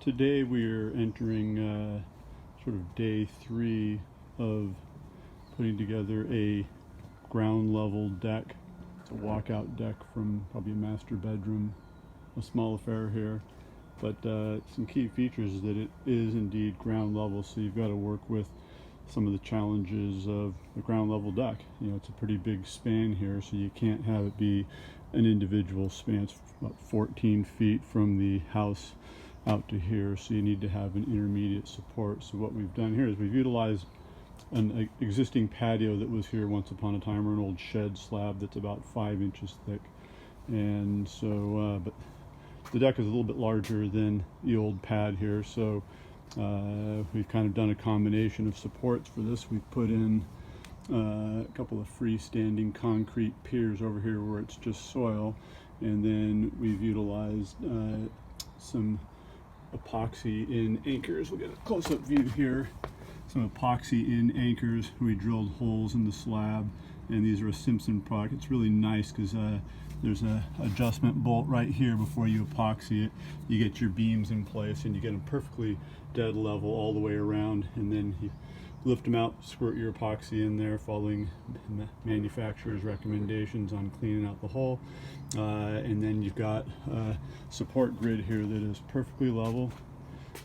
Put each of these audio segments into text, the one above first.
Today we're entering sort of day 3 of putting together a ground level deck. It's a walkout deck from probably a master bedroom, a small affair here, but some key features is that it is indeed ground level, so you've got to work with some of the challenges of the ground level deck. You know, it's a pretty big span here, so you can't have it be an individual span. It's about 14 feet from the house out to here, so you need to have an intermediate support. So what we've done here is we've utilized an existing patio that was here once upon a time, or an old shed slab that's about 5 inches thick, and so but the deck is a little bit larger than the old pad here, so we've kind of done a combination of supports for this. We've put in a couple of freestanding concrete piers over here where it's just soil, and then we've utilized some epoxy in anchors. We'll get a close-up view here. Some epoxy in anchors. We drilled holes in the slab, and these are a Simpson product. It's really nice because there's a adjustment bolt right here before you epoxy it. You get your beams in place and you get them perfectly dead level all the way around, and then you lift them out, squirt your epoxy in there following manufacturer's recommendations on cleaning out the hole, and then you've got a support grid here that is perfectly level.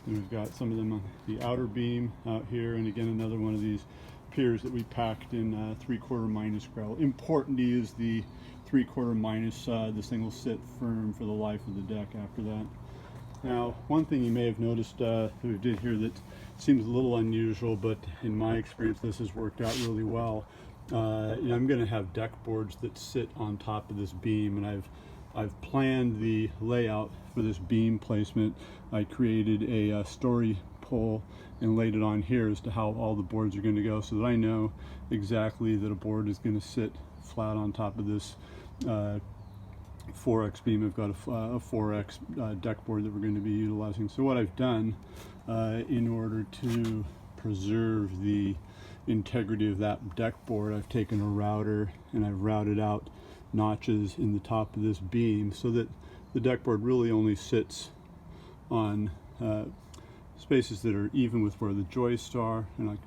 And we've got some of them on the outer beam out here, and again another one of these piers that we packed in 3/4 minus gravel. Important to use the 3/4 minus. This thing will sit firm for the life of the deck after that. Now, one thing you may have noticed that we did here that seems a little unusual, but in my experience this has worked out really well. I'm going to have deck boards that sit on top of this beam, and I've planned the layout for this beam placement. I created a story pole and laid it on here as to how all the boards are going to go, so that I know exactly that a board is going to sit flat on top of this 4x beam. I've got a 4x deck board that we're going to be utilizing. So what I've done in order to preserve the integrity of that deck board, I've taken a router and I've routed out notches in the top of this beam so that the deck board really only sits on spaces that are even with where the joists are, and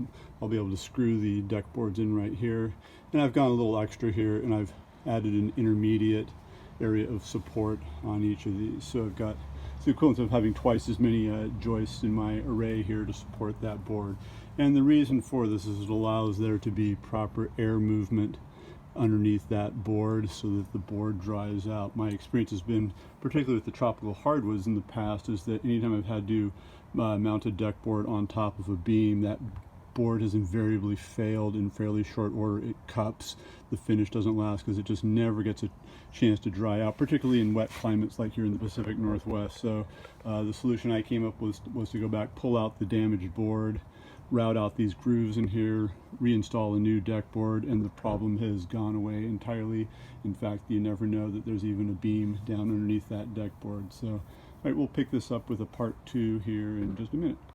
I'll be able to screw the deck boards in right here. And I've gone a little extra here and I've added an intermediate area of support on each of these. So I've got the equivalent of having twice as many joists in my array here to support that board. And the reason for this is it allows there to be proper air movement underneath that board so that the board dries out. My experience has been, particularly with the tropical hardwoods in the past, is that anytime I've had to mount a deck board on top of a beam, that board has invariably failed in fairly short order. It cups, the finish doesn't last because it just never gets a chance to dry out, particularly in wet climates like here in the Pacific Northwest. So the solution I came up with was to go back, pull out the damaged board, route out these grooves in here, reinstall a new deck board, and the problem has gone away entirely. In fact, you never know that there's even a beam down underneath that deck board. So, all right, we'll pick this up with a part 2 here in just a minute.